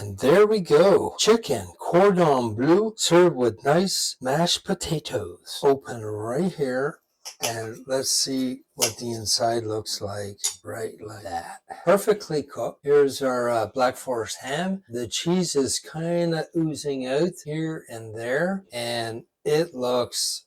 And there we go. Chicken Cordon Bleu served with nice mashed potatoes. Open right here. And let's see what the inside looks like, right like that. Perfectly cooked. Here's our Black Forest ham. The cheese is kind of oozing out here and there, and it looks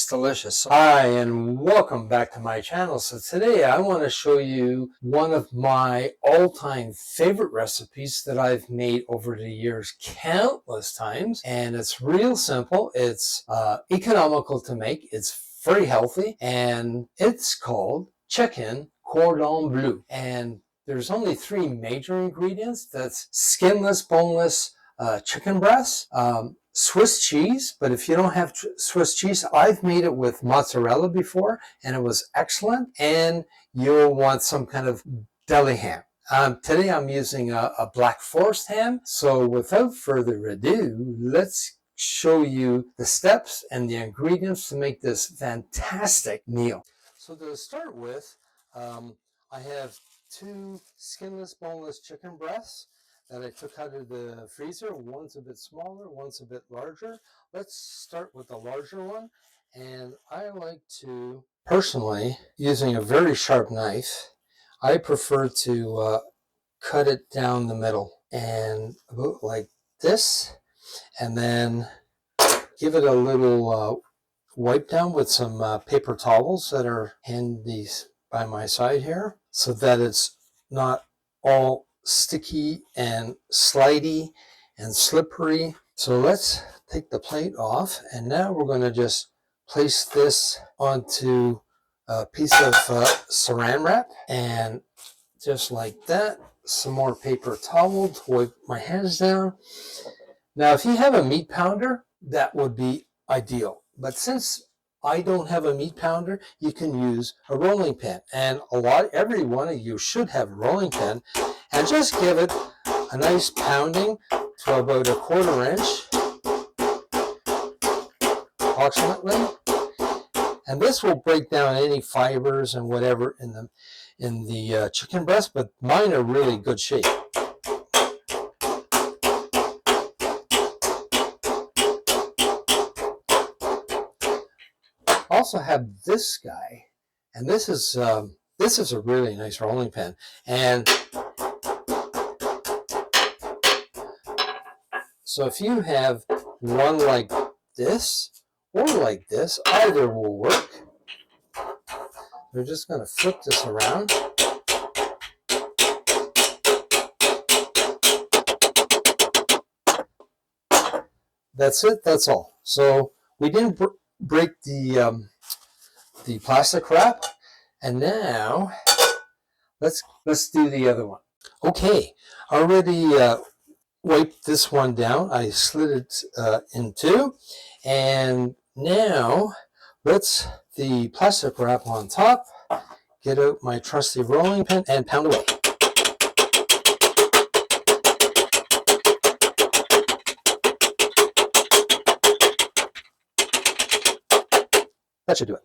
delicious. Hi, and welcome back to my channel. So today I want to show you one of my all-time favorite recipes that I've made over the years countless times, and it's real simple. It's economical to make. It's very healthy, and it's called Chicken Cordon Bleu. And there's only three major ingredients. That's skinless, boneless chicken breast, Swiss cheese, but if you don't have Swiss cheese, I've made it with mozzarella before, and it was excellent, and you'll want some kind of deli ham. Today I'm using a Black Forest ham, so without further ado, let's show you the steps and the ingredients to make this fantastic meal. So to start with, I have two skinless, boneless chicken breasts that I took out of the freezer. One's a bit smaller, one's a bit larger. Let's start with the larger one. And I like to, personally, using a very sharp knife, I prefer to cut it down the middle and about like this. And then give it a little wipe down with some paper towels that are handy by my side here, so that it's not all sticky and slidey and slippery. So let's take the plate off, and now we're going to just place this onto a piece of saran wrap, and just like that, some more paper towel to wipe my hands down. Now, if you have a meat pounder, that would be ideal. But since I don't have a meat pounder, you can use a rolling pin. And every one of you should have a rolling pin. And just give it a nice pounding to about 1/4 inch, approximately. And this will break down any fibers and whatever in the chicken breast, but mine are really good shape. Also have this guy, and this is a really nice rolling pin. And so if you have one like this or like this, either will work. We're just going to flip this around. That's it. That's all. So we didn't break the plastic wrap, and now let's do the other one. Okay, already wiped this one down. I slid it in two, and now let's the plastic wrap on top. Get out my trusty rolling pin and pound away. That should do it.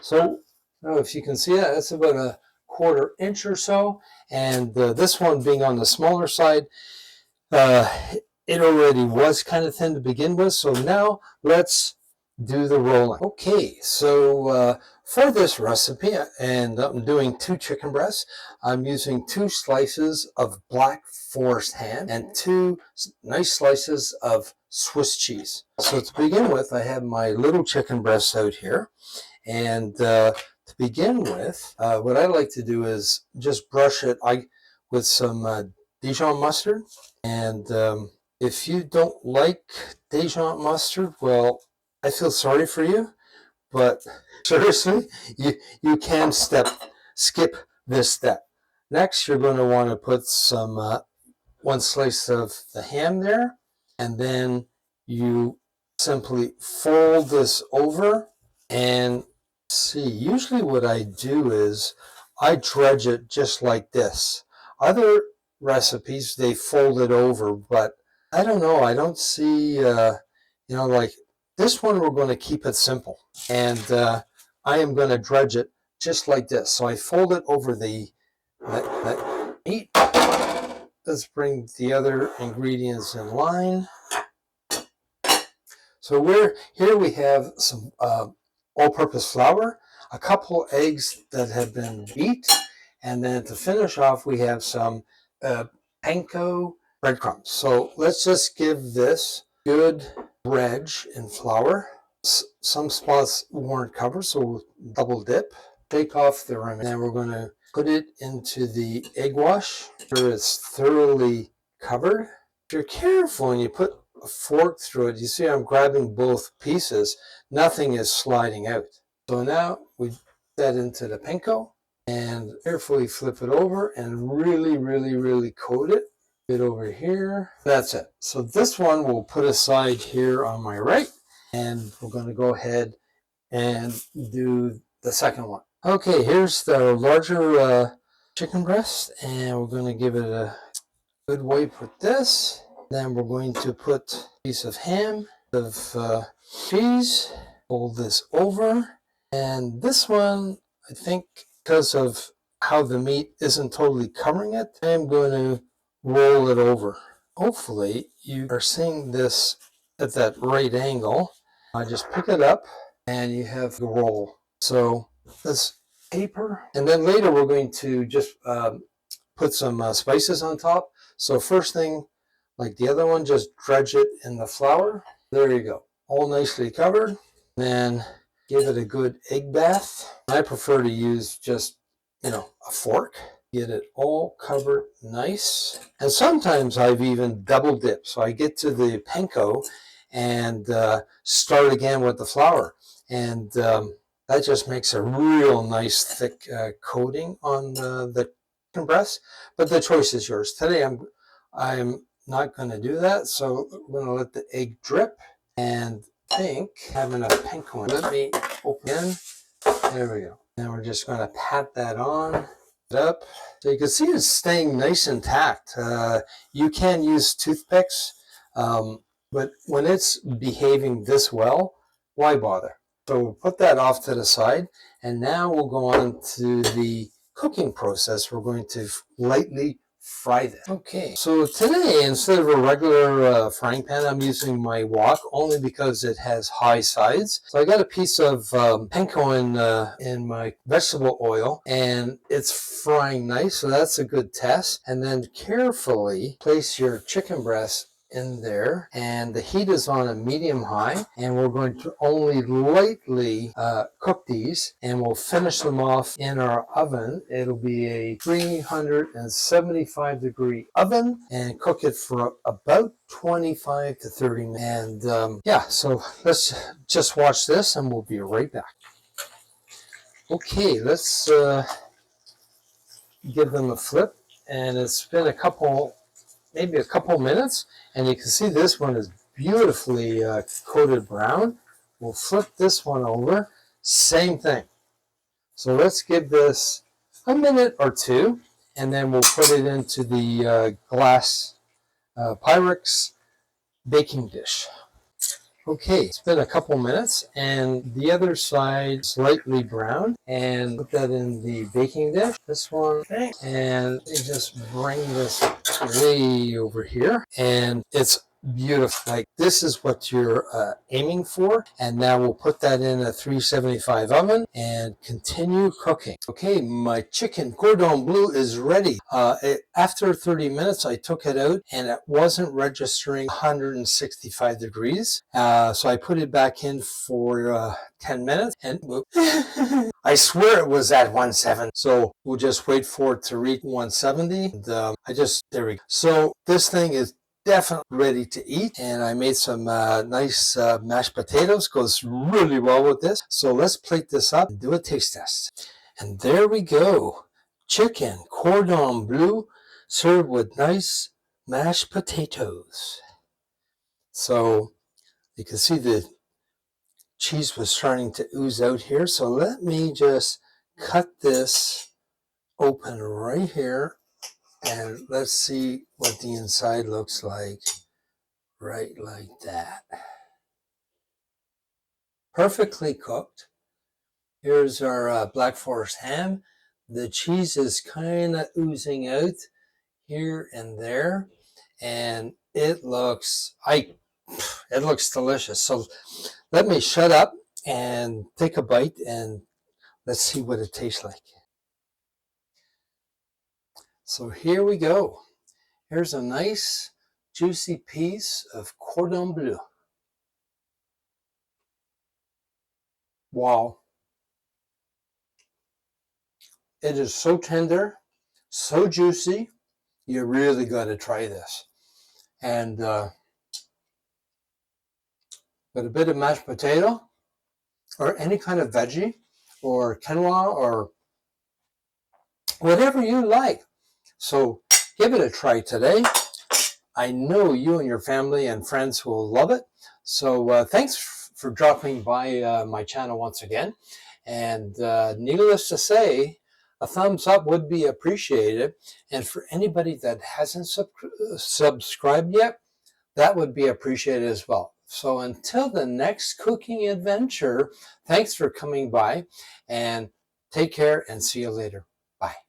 So now if you can see that, that's about 1/4 inch or so. And this one being on the smaller side, it already was kind of thin to begin with. So now let's do the rolling. Okay, so for this recipe, and I'm doing 2 chicken breasts, I'm using 2 slices of Black Forest ham and 2 nice slices of Swiss cheese. So to begin with, I have my little chicken breasts out here. And to begin with, what I like to do is just brush it with some Dijon mustard. And if you don't like Dijon mustard, well, I feel sorry for you. But seriously, you can skip this step. Next, you're going to want to put some 1 slice of the ham there. And then you simply fold this over and see. Usually what I do is I dredge it just like this. Other recipes, they fold it over, but I don't know. I don't see, like this one, we're going to keep it simple. And I am going to dredge it just like this. So I fold it over the meat, let's bring the other ingredients in line. So here we have some all-purpose flour, a couple eggs that have been beat, and then to finish off we have some panko breadcrumbs. So let's just give this good dredge in flour. Some spots weren't covered, so we'll double dip. Take off the rim, and then we're going to put it into the egg wash. Sure it's thoroughly covered. If you're careful and you put a fork through it, you see I'm grabbing both pieces. Nothing is sliding out. So now we put that into the panko and carefully flip it over and really coat it. Bit over here. That's it. So this one we'll put aside here on my right, and we're going to go ahead and do the second one. Okay, here's the larger chicken breast, and we're going to give it a good wipe with this. Then we're going to put a piece of ham, of cheese, fold this over, and this one, I think because of how the meat isn't totally covering it, I'm going to roll it over. Hopefully you are seeing this at that right angle. I just pick it up and you have the roll. So this paper, and then later we're going to just put some spices on top. So first thing, like the other one, just dredge it in the flour. There you go, all nicely covered. Then give it a good egg bath. I prefer to use just, a fork. Get it all covered nice. And sometimes I've even double dipped. So I get to the panko and start again with the flour. And that just makes a real nice thick coating on the chicken breast. But the choice is yours. Today I'm not going to do that. So I'm going to let the egg drip. And I think having a panko. Let me open in. There we go. Now we're just going to pat that on. Up. So you can see it's staying nice and intact. You can use toothpicks, but when it's behaving this well, why bother? So we'll put that off to the side, and now we'll go on to the cooking process. We're going to lightly fry this. Okay, so today instead of a regular frying pan, I'm using my wok only because it has high sides. So I got a piece of panko in my vegetable oil, and it's frying nice, so that's a good test. And then carefully place your chicken breast in there, and the heat is on a medium high, and we're going to only lightly cook these, and we'll finish them off in our oven. It'll be a 375 degree oven, and cook it for about 25 to 30 minutes. And so let's just watch this and we'll be right back. Okay, let's give them a flip, and it's been maybe a couple minutes, and you can see this one is beautifully coated brown. We'll flip this one over, same thing. So let's give this a minute or two, and then we'll put it into the glass Pyrex baking dish. Okay, it's been a couple minutes, and the other side slightly brown, and put that in the baking dish. This one, and you just bring this way over here, and it's beautiful. Like, this is what you're aiming for. And now we'll put that in a 375 oven and continue cooking. Okay, my chicken cordon bleu is ready. After 30 minutes, I took it out and it wasn't registering 165 degrees. So I put it back in for 10 minutes, and I swear it was at 170. So we'll just wait for it to reach 170. And, there we go. So this thing is definitely ready to eat, and I made some nice mashed potatoes. Goes really well with this. So let's plate this up and do a taste test. And there we go. Chicken cordon bleu served with nice mashed potatoes. So you can see the cheese was starting to ooze out here. So let me just cut this open right here, and let's see what the inside looks like. Right like that. Perfectly cooked. Here's our Black Forest ham. The cheese is kind of oozing out here and there, and it looks delicious. So let me shut up and take a bite, and let's see what it tastes like. So here we go. Here's a nice juicy piece of cordon bleu. Wow. It is so tender, so juicy. You really got to try this. And with a bit of mashed potato or any kind of veggie or quinoa or whatever you like. So give it a try today. I know you and your family and friends will love it. So thanks for dropping by my channel once again. And needless to say, a thumbs up would be appreciated. And for anybody that hasn't subscribed yet, that would be appreciated as well. So until the next cooking adventure, thanks for coming by and take care and see you later. Bye.